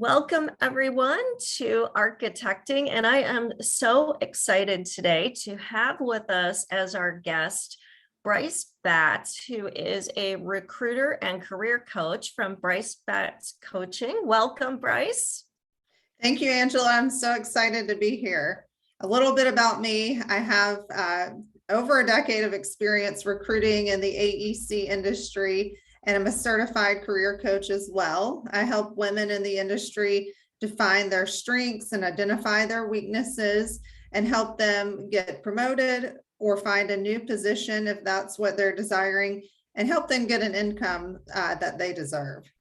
Welcome everyone to Architecting, and I am so excited today to have with us as our guest Bryce Batts, who is a recruiter and career coach from Bryce Batts Coaching. Welcome, Bryce. Thank you, Angela. I'm so excited to be here. A little bit about me. I have over a decade of experience recruiting in the AEC industry, and I'm a certified career coach as well. I help women in the industry define their strengths and identify their weaknesses and help them get promoted or find a new position if that's what they're desiring, and help them get an income that they deserve.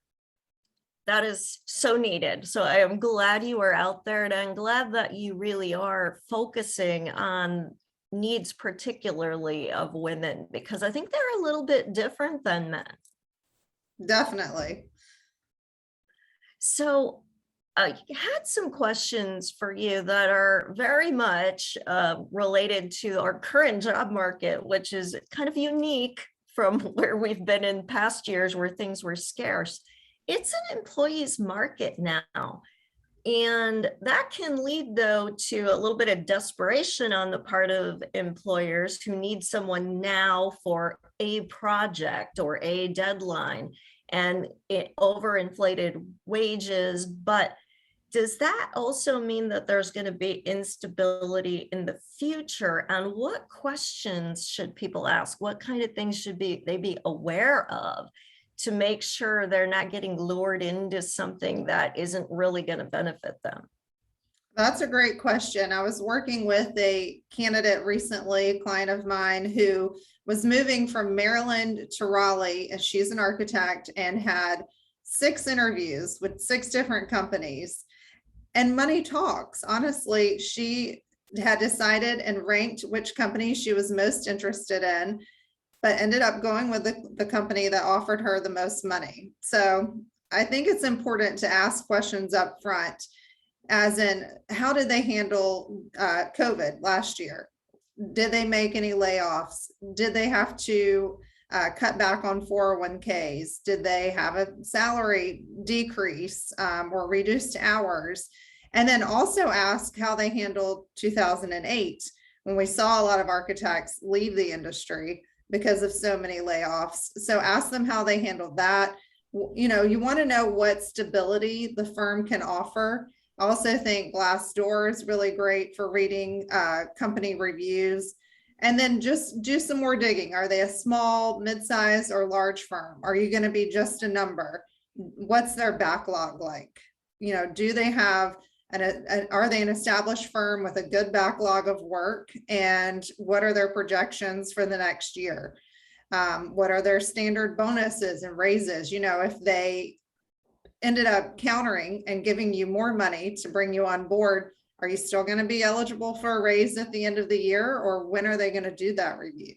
That is so needed. So I am glad you are out there, and I'm glad that you really are focusing on needs, particularly of women, because I think they're a little bit different than men. Definitely. So I had some questions for you that are very much related to our current job market, which is kind of unique from where we've been in past years where things were scarce. It's an employee's market now. And that can lead, though, to a little bit of desperation on the part of employers who need someone now for a project or a deadline, and overinflated wages. But does that also mean that there's going to be instability in the future? And what questions should people ask? What kind of things should they be aware of to make sure they're not getting lured into something that isn't really going to benefit them? That's a great question. I was working with a candidate recently, a client of mine, who was moving from Maryland to Raleigh, and she's an architect, and had 6 interviews with 6 different companies. And money talks. Honestly, she had decided and ranked which company she was most interested in, but ended up going with the company that offered her the most money. So I think it's important to ask questions up front, as in, how did they handle COVID last year? Did they make any layoffs? Did they have to cut back on 401ks? Did they have a salary decrease or reduced hours? And then also ask how they handled 2008, when we saw a lot of architects leave the industry because of so many layoffs. So ask them how they handled that. You know, you want to know what stability the firm can offer. I also think Glassdoor is really great for reading company reviews. And then just do some more digging. Are they a small, mid-size, or large firm? Are you going to be just a number? What's their backlog like? You know, do they have are they an established firm with a good backlog of work? And what are their projections for the next year? What are their standard bonuses and raises? You know, if they ended up countering and giving you more money to bring you on board, are you still going to be eligible for a raise at the end of the year? Or when are they going to do that review?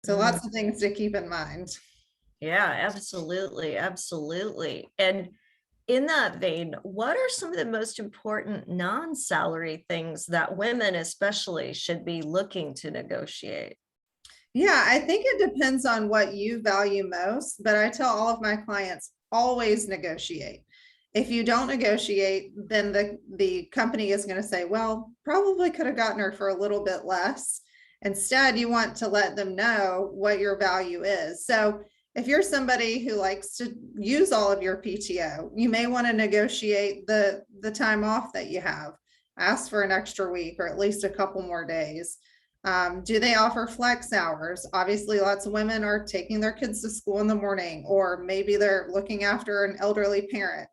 So lots of things to keep in mind. Yeah, absolutely. Absolutely. And in that vein, what are some of the most important non-salary things that women especially should be looking to negotiate? Yeah, I think it depends on what you value most, but I tell all of my clients, always negotiate. If you don't negotiate, then the company is going to say, well, probably could have gotten her for a little bit less. Instead, you want to let them know what your value is. So if you're somebody who likes to use all of your PTO, you may want to negotiate the time off that you have. Ask for an extra week or at least a couple more days. Do they offer flex hours? Obviously, lots of women are taking their kids to school in the morning, or maybe they're looking after an elderly parent.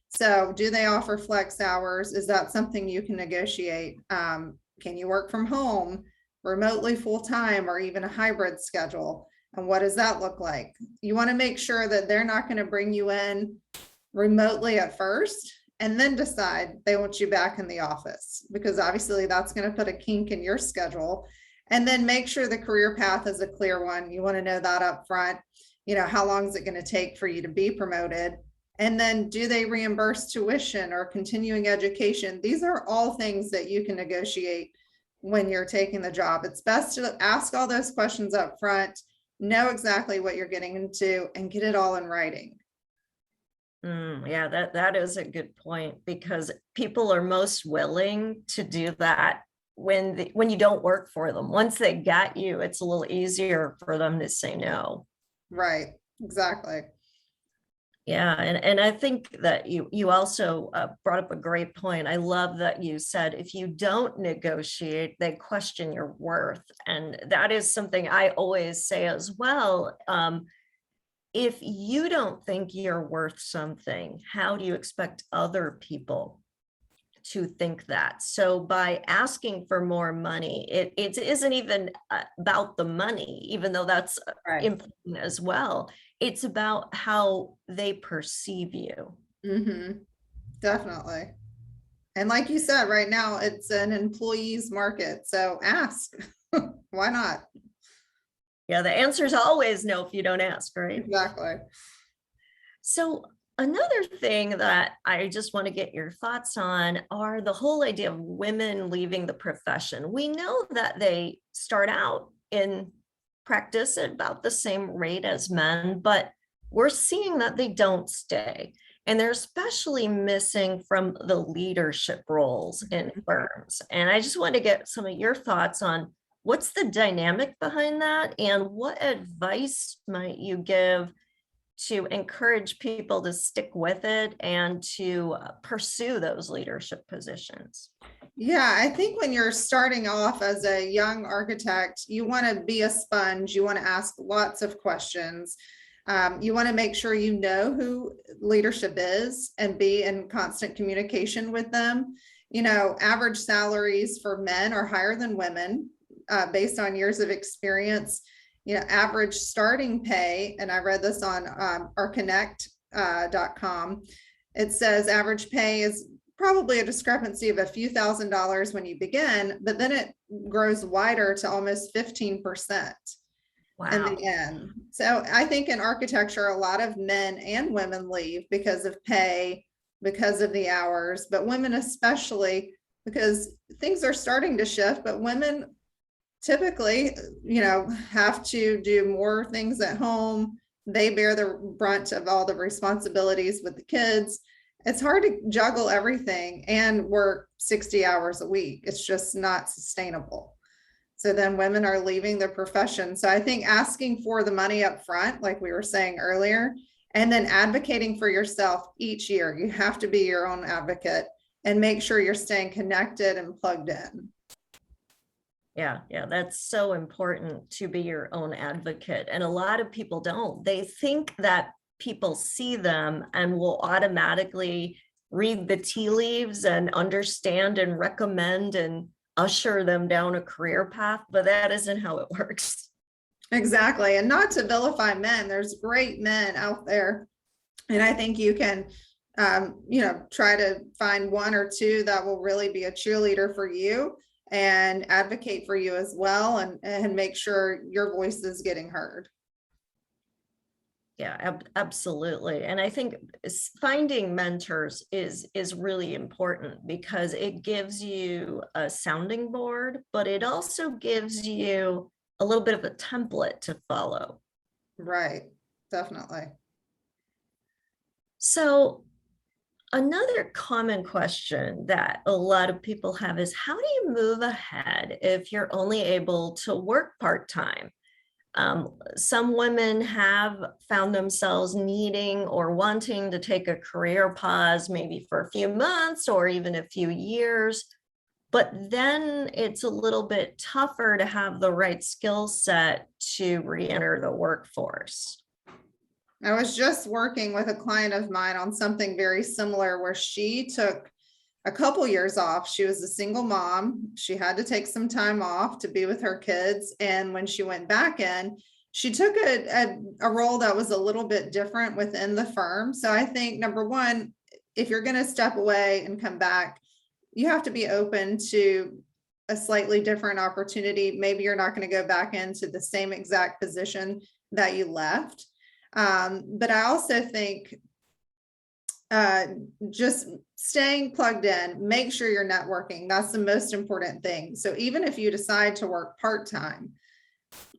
So do they offer flex hours? Is that something you can negotiate? Can you work from home, remotely, full-time, or even a hybrid schedule? And what does that look like? You want to make sure that they're not going to bring you in remotely at first and then decide they want you back in the office, because obviously that's going to put a kink in your schedule. And then make sure the career path is a clear one. You want to know that up front. You know, how long is it going to take for you to be promoted? And then, do they reimburse tuition or continuing education? These are all things that you can negotiate when you're taking the job. It's best to ask all those questions up front, know exactly what you're getting into, and get it all in writing. Yeah, that is a good point, because people are most willing to do that when you don't work for them. Once they got you, it's a little easier for them to say no. Right, exactly. Yeah, and I think that you also brought up a great point. I love that you said if you don't negotiate, they question your worth, and that is something I always say as well. If you don't think you're worth something, how do you expect other people to think that? So by asking for more money, it isn't even about the money, even though that's Right. important as well. It's about how they perceive you. Definitely. And like you said, right now it's an employee's market. So ask. Why not? Yeah, the answer is always no if you don't ask, right? Exactly. So another thing that I just want to get your thoughts on are the whole idea of women leaving the profession. We know that they start out in practice at about the same rate as men, but we're seeing that they don't stay. And they're especially missing from the leadership roles in firms. And I just want to get some of your thoughts on what's the dynamic behind that, and what advice might you give to encourage people to stick with it and to pursue those leadership positions. Yeah, I think when you're starting off as a young architect, you want to be a sponge. You want to ask lots of questions. You want to make sure you know who leadership is and be in constant communication with them. You know, average salaries for men are higher than women based on years of experience. You know, average starting pay, and I read this on ourconnect.com. It says average pay is probably a discrepancy of a few $1,000s when you begin, but then it grows wider to almost 15% in Wow. the end. So I think in architecture, a lot of men and women leave because of pay, because of the hours, but women especially, because things are starting to shift, but women typically, you know, have to do more things at home. They bear the brunt of all the responsibilities with the kids. It's hard to juggle everything and work 60 hours a week. It's just not sustainable. So then women are leaving the profession. So I think asking for the money up front, like we were saying earlier, and then advocating for yourself each year. You have to be your own advocate and make sure you're staying connected and plugged in. Yeah, that's so important, to be your own advocate. And a lot of people don't. They think that people see them and will automatically read the tea leaves and understand and recommend and usher them down a career path, but that isn't how it works. Exactly. And not to vilify men, there's great men out there. And I think you can, you know, try to find one or two that will really be a cheerleader for you and advocate for you as well, and make sure your voice is getting heard. Yeah, absolutely. And I think finding mentors is really important, because it gives you a sounding board, but it also gives you a little bit of a template to follow. Right. Definitely. So another common question that a lot of people have is, how do you move ahead if you're only able to work part-time? Some women have found themselves needing or wanting to take a career pause, maybe for a few months or even a few years, but then it's a little bit tougher to have the right skill set to re-enter the workforce. I was just working with a client of mine on something very similar where she took a couple years off. She was a single mom. She had to take some time off to be with her kids. And when she went back in, she took a role that was a little bit different within the firm. So I think, number one, if you're going to step away and come back, you have to be open to a slightly different opportunity. Maybe you're not going to go back into the same exact position that you left. But I also think just staying plugged in, make sure you're networking. That's the most important thing. So even if you decide to work part-time,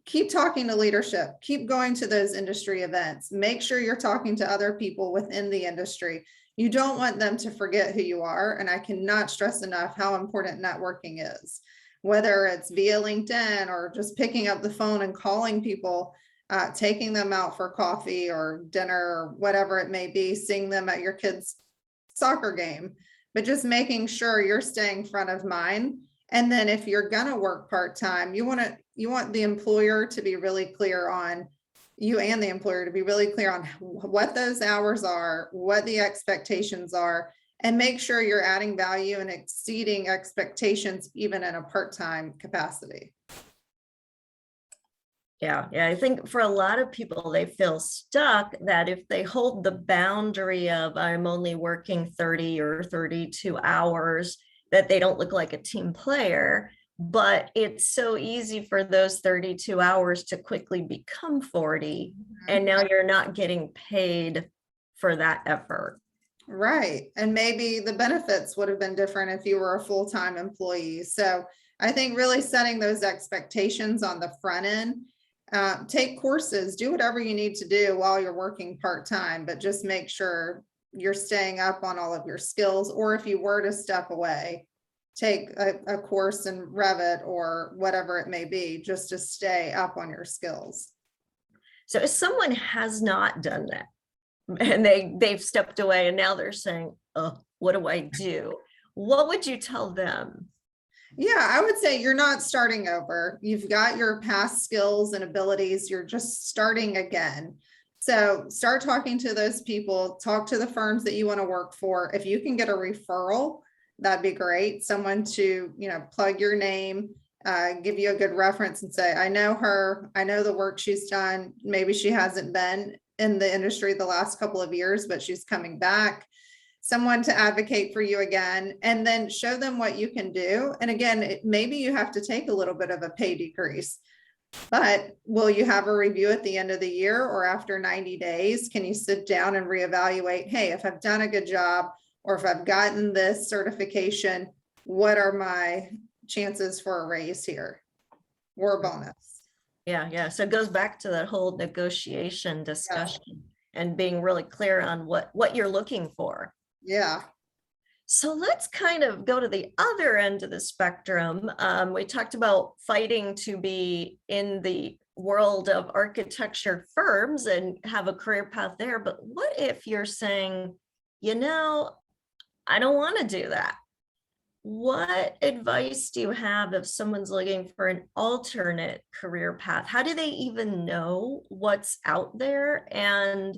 keep talking to leadership, keep going to those industry events, make sure you're talking to other people within the industry. You don't want them to forget who you are. And I cannot stress enough how important networking is, whether it's via LinkedIn or just picking up the phone and calling people, taking them out for coffee or dinner or whatever it may be, seeing them at your kids' soccer game, but just making sure you're staying front of mind. And then if you're going to work part-time, you want the employer to be really clear on you, and the employer to be really clear on what those hours are, what the expectations are, and make sure you're adding value and exceeding expectations, even in a part-time capacity. Yeah, I think for a lot of people, they feel stuck that if they hold the boundary of I'm only working 30 or 32 hours, that they don't look like a team player. But it's so easy for those 32 hours to quickly become 40. And now you're not getting paid for that effort. Right. And maybe the benefits would have been different if you were a full-time employee. So I think really setting those expectations on the front end, take courses, do whatever you need to do while you're working part-time, but just make sure you're staying up on all of your skills. Or if you were to step away, take a course in Revit or whatever it may be, just to stay up on your skills. So if someone has not done that and they've stepped away and now they're saying, oh, what do I do? What would you tell them? Yeah, I would say you're not starting over. You've got your past skills and abilities. You're just starting again. So start talking to those people, talk to the firms that you want to work for. If you can get a referral, that'd be great. Someone to, plug your name, give you a good reference and say, I know her, I know the work she's done. Maybe she hasn't been in the industry the last couple of years, but she's coming back. Someone to advocate for you again, and then show them what you can do. And again, maybe you have to take a little bit of a pay decrease, but will you have a review at the end of the year or after 90 days? Can you sit down and reevaluate, hey, if I've done a good job, or if I've gotten this certification, what are my chances for a raise here or a bonus? Yeah. So it goes back to that whole negotiation discussion and being really clear on what you're looking for. Yeah. So let's kind of go to the other end of the spectrum. We talked about fighting to be in the world of architecture firms and have a career path there. But what if you're saying, I don't want to do that? What advice do you have if someone's looking for an alternate career path? How do they even know what's out there? And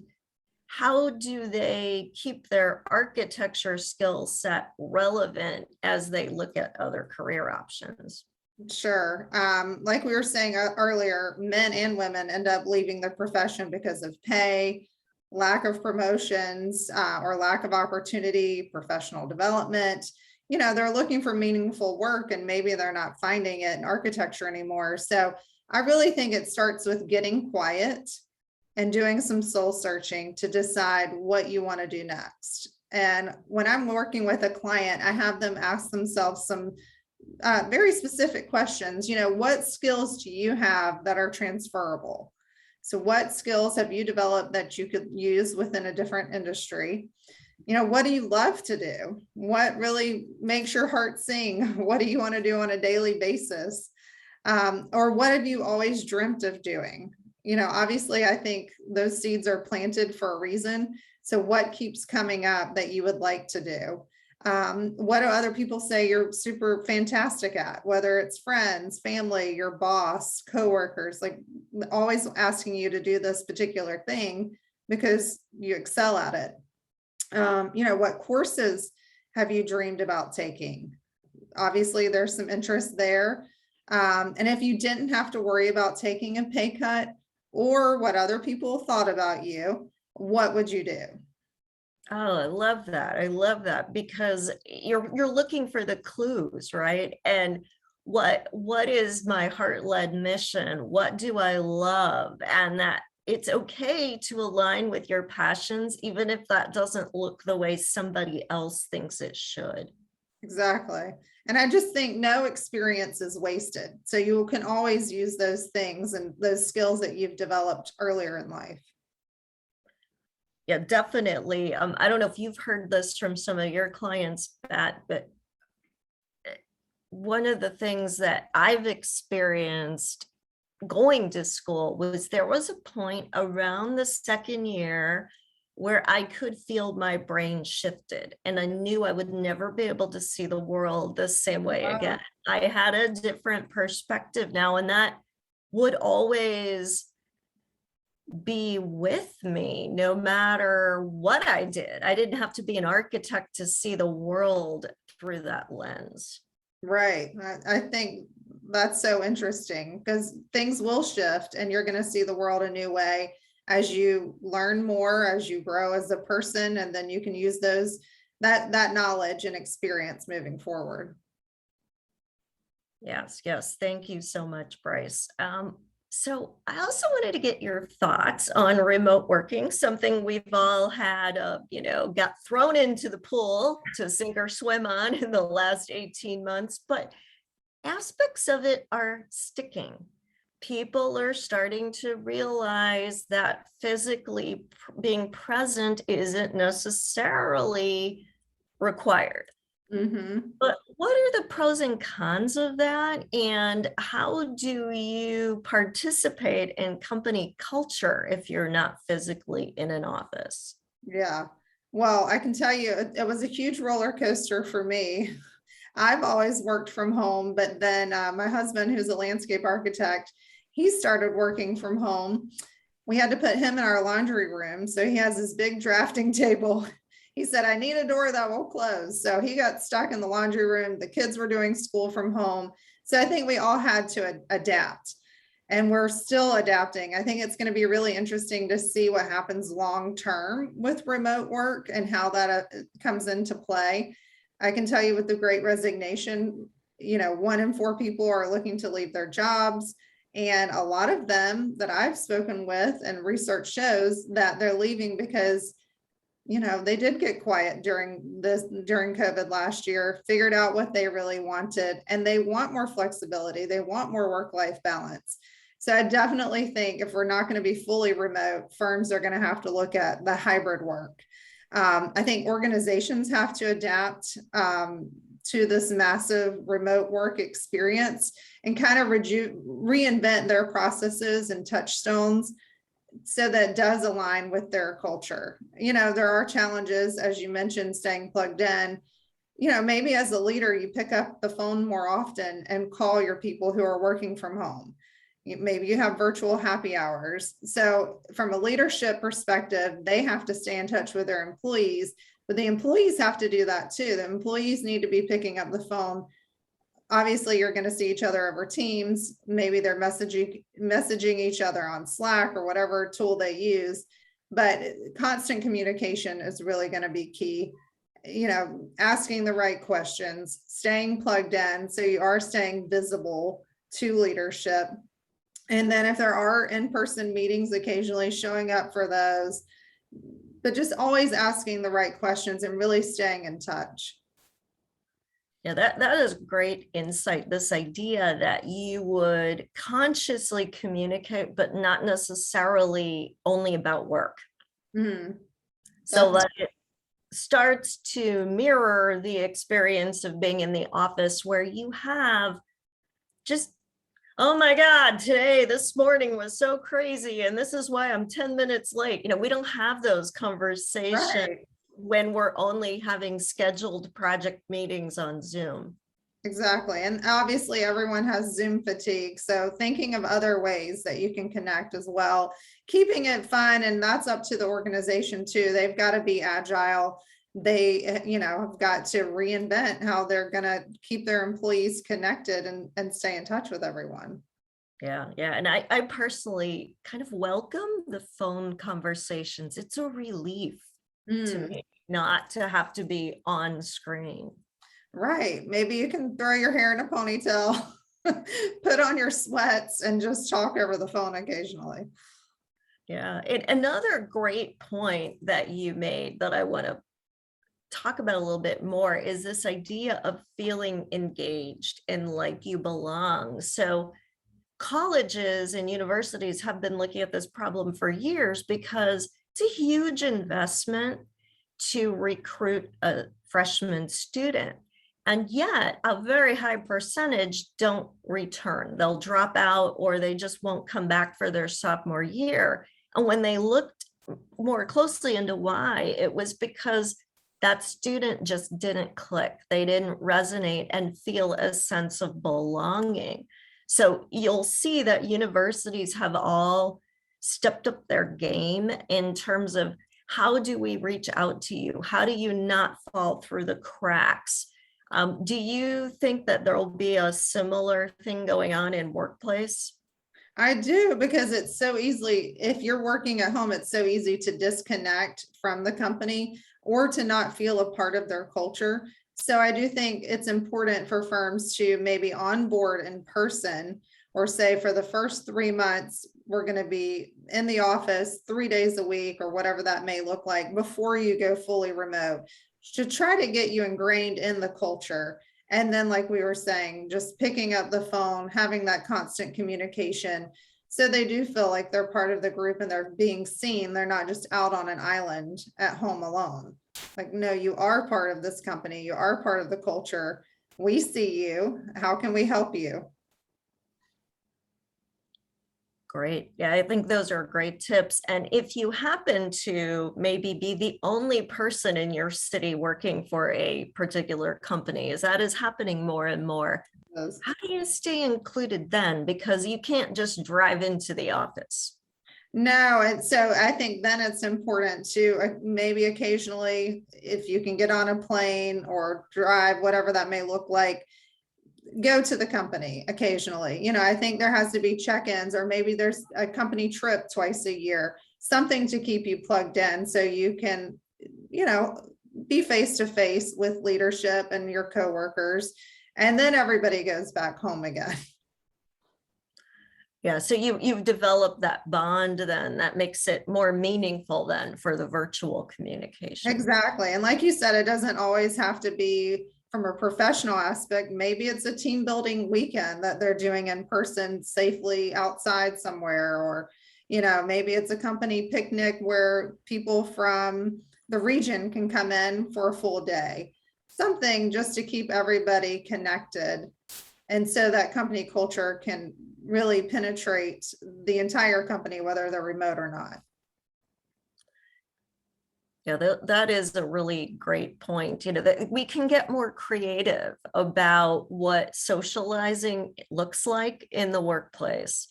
how do they keep their architecture skill set relevant as they look at other career options? Sure. Like we were saying earlier, men and women end up leaving the profession because of pay, lack of promotions, or lack of opportunity, professional development. They're looking for meaningful work and maybe they're not finding it in architecture anymore. So I really think it starts with getting quiet and doing some soul searching to decide what you want to do next. And when I'm working with a client, I have them ask themselves some very specific questions. What skills do you have that are transferable? So what skills have you developed that you could use within a different industry? What do you love to do? What really makes your heart sing? What do you want to do on a daily basis? Or what have you always dreamt of doing? Obviously, I think those seeds are planted for a reason. So what keeps coming up that you would like to do? What do other people say you're super fantastic at, whether it's friends, family, your boss, coworkers, like always asking you to do this particular thing because you excel at it. What courses have you dreamed about taking? Obviously, there's some interest there. And if you didn't have to worry about taking a pay cut or what other people thought about you, what would you do? Oh, I love that. I love that because you're looking for the clues, right? And what is my heart-led mission? What do I love? And that it's okay to align with your passions, even if that doesn't look the way somebody else thinks it should. Exactly. And I just think no experience is wasted. So you can always use those things and those skills that you've developed earlier in life. Yeah, definitely. I don't know if you've heard this from some of your clients, Pat, but one of the things that I've experienced going to school was there was a point around the second year where I could feel my brain shifted and I knew I would never be able to see the world the same way again. Wow. I had a different perspective now, and that would always be with me no matter what I did. I didn't have to be an architect to see the world through that lens. Right. I think that's so interesting because things will shift and you're going to see the world a new way as you learn more, as you grow as a person, and then you can use those that knowledge and experience moving forward. Yes, yes. Thank you so much, Bryce. So I also wanted to get your thoughts on remote working, something we've all had, got thrown into the pool to sink or swim on in the last 18 months, but aspects of it are sticking. People are starting to realize that physically being present isn't necessarily required. Mm-hmm. But what are the pros and cons of that? And how do you participate in company culture if you're not physically in an office? Yeah. Well, I can tell you it was a huge roller coaster for me. I've always worked from home, but then my husband, who's a landscape architect, he started working from home. We had to put him in our laundry room. So he has this big drafting table. He said, I need a door that will close. So he got stuck in the laundry room. The kids were doing school from home. So I think we all had to adapt, and we're still adapting. I think it's going to be really interesting to see what happens long term with remote work and how that comes into play. I can tell you with the great resignation, 1 in 4 people are looking to leave their jobs. And a lot of them that I've spoken with, and research shows that they're leaving because, they did get quiet during COVID last year, figured out what they really wanted, and they want more flexibility. They want more work-life balance. So I definitely think if we're not going to be fully remote, firms are going to have to look at the hybrid work. I think organizations have to adapt to this massive remote work experience and kind of reinvent their processes and touchstones so that does align with their culture. There are challenges, as you mentioned, staying plugged in. Maybe as a leader, you pick up the phone more often and call your people who are working from home. Maybe you have virtual happy hours. So from a leadership perspective, they have to stay in touch with their employees, but the employees have to do that too. The employees need to be picking up the phone. Obviously, you're going to see each other over Teams. Maybe they're messaging each other on Slack or whatever tool they use, but constant communication is really going to be key. Asking the right questions, staying plugged in, so you are staying visible to leadership. And then if there are in-person meetings, occasionally showing up for those, but just always asking the right questions and really staying in touch. Yeah, that is great insight. This idea that you would consciously communicate, but not necessarily only about work. Mm-hmm. So that it starts to mirror the experience of being in the office where you have just, oh my God, this morning was so crazy. And this is why I'm 10 minutes late. We don't have those conversations Right. when we're only having scheduled project meetings on Zoom. Exactly. And obviously everyone has Zoom fatigue. So thinking of other ways that you can connect as well, keeping it fun. And that's up to the organization too. They've got to be agile. They, have got to reinvent how they're going to keep their employees connected and stay in touch with everyone. Yeah, yeah. And I personally kind of welcome the phone conversations. It's a relief to me not to have to be on screen. Right. Maybe you can throw your hair in a ponytail, put on your sweats, and just talk over the phone occasionally. Yeah. And another great point that you made that I want to talk about a little bit more is this idea of feeling engaged and like you belong. So colleges and universities have been looking at this problem for years because it's a huge investment to recruit a freshman student. And yet, a very high percentage don't return. They'll drop out or they just won't come back for their sophomore year. And when they looked more closely into why, it was because that student just didn't click. They didn't resonate and feel a sense of belonging. So you'll see that universities have all stepped up their game in terms of how do we reach out to you? How do you not fall through the cracks? Do you think that there will be a similar thing going on in workplace? I do, because it's so easily, if you're working at home, it's so easy to disconnect from the company or to not feel a part of their culture. So I do think it's important for firms to maybe onboard in person, or say for the first 3 months, we're going to be in the office 3 days a week or whatever that may look like before you go fully remote, to try to get you ingrained in the culture. And then, like we were saying, just picking up the phone, having that constant communication. So they do feel like they're part of the group and they're being seen. They're not just out on an island at home alone. Like, no, you are part of this company. You are part of the culture. We see you. How can we help you? Great. Yeah, I think those are great tips. And if you happen to maybe be the only person in your city working for a particular company, as that is happening more and more, how do you stay included then? Because you can't just drive into the office. No, and so I think then it's important to maybe occasionally, if you can get on a plane or drive, whatever that may look like, go to the company occasionally. I think there has to be check-ins, or maybe there's a company trip twice a year, something to keep you plugged in so you can, be face to face with leadership and your coworkers, and then everybody goes back home again. Yeah, so you've developed that bond then that makes it more meaningful then for the virtual communication. Exactly. And like you said, it doesn't always have to be from a professional aspect. Maybe it's a team building weekend that they're doing in person safely outside somewhere, or, maybe it's a company picnic where people from the region can come in for a full day, something just to keep everybody connected. And so that company culture can really penetrate the entire company, whether they're remote or not. Yeah, that is a really great point. That we can get more creative about what socializing looks like in the workplace.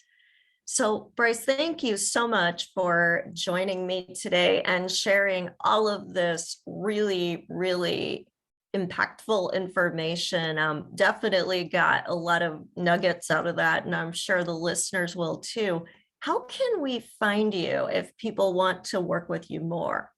So, Bryce, thank you so much for joining me today and sharing all of this really, really impactful information. Definitely got a lot of nuggets out of that, and I'm sure the listeners will too. How can we find you if people want to work with you more?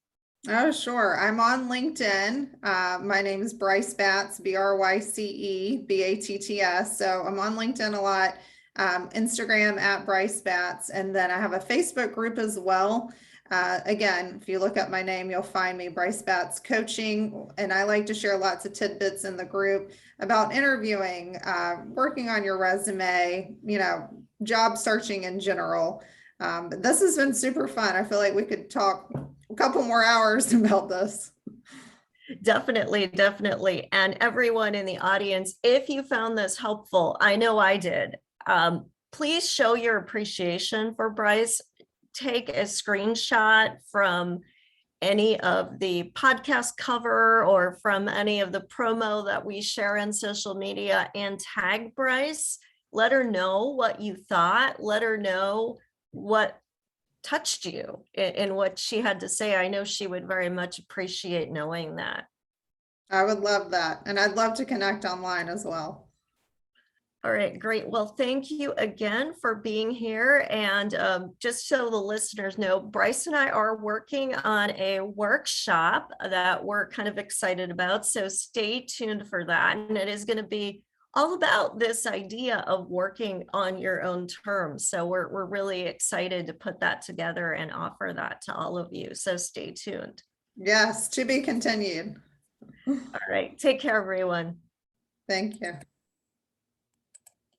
Oh, sure. I'm on LinkedIn. My name is Bryce Batts, BryceBatts. So I'm on LinkedIn a lot. Instagram at Bryce Batts. And then I have a Facebook group as well. Again, if you look up my name, you'll find me, Bryce Batts Coaching. And I like to share lots of tidbits in the group about interviewing, working on your resume, job searching in general. But this has been super fun. I feel like we could talk a couple more hours about this. Definitely, definitely. And everyone in the audience, if you found this helpful, I know I did, please show your appreciation for Bryce. Take a screenshot from any of the podcast cover or from any of the promo that we share in social media and tag Bryce. Let her know what you thought. Let her know what touched you in what she had to say. I know she would very much appreciate knowing that. I would love that. And I'd love to connect online as well. All right, great. Well, thank you again for being here. And just so the listeners know, Bryce and I are working on a workshop that we're kind of excited about. So stay tuned for that. And it is going to be all about this idea of working on your own terms. So we're really excited to put that together and offer that to all of you. So stay tuned. Yes, to be continued. All right. Take care, everyone. Thank you.